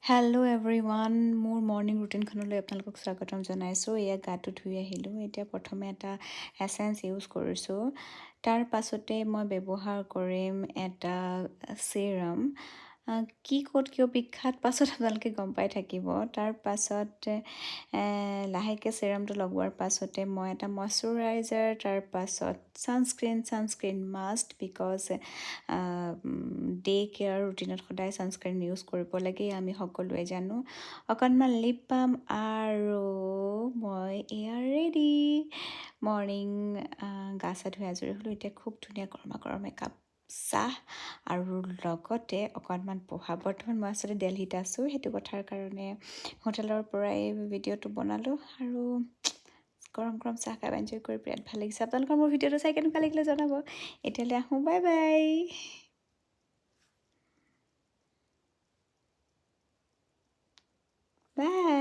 hello' everyone মোৰ morning ৰুটিনখনলৈ আপোনালোকক স্বাগতম জনাইছোঁ এয়া গাটো ধুই আহিলোঁ এতিয়া প্ৰথমে এটা এচেঞ্চ ইউজ কৰিছোঁ তাৰ পাছতে মই ব্যৱহাৰ কৰিম এটা ছিৰাম কি ক'ত কিয় বিখ্যাত পাছত আপোনালোকে গম পাই থাকিব তাৰ পাছত লাহেকৈ ছিৰামটো লগোৱাৰ পাছতে মই এটা মইশ্বৰাইজাৰ তাৰ পাছত sunscreen must because day care ৰুটিনত সদায় ছানস্ক্ৰীন ইউজ কৰিব লাগে আমি সকলোৱে জানো অকণমান লিপ বাম আৰু মই এয়া ৰেডি মৰ্ণিং গা চা ধুই আজৰি হ'লোঁ এতিয়া খুব ধুনীয়া গৰমা গৰম একাপ চাহ আৰু লগতে অকণমান পঢ়া বৰ্তমান মই আচলতে দিল্লীত আছোঁ সেইটো কথাৰ কাৰণে হোটেলৰ পৰাই ভিডিঅ'টো বনালোঁ আৰু গৰম গৰম চাহ খাই এনজয় কৰি বিৰাট ভাল লাগিছে আপোনালোকৰ মোৰ ভিডিঅ'টো চাই কেনেকুৱা লাগিলে জনাব এতিয়ালৈ আহোঁ বাই বাই বাই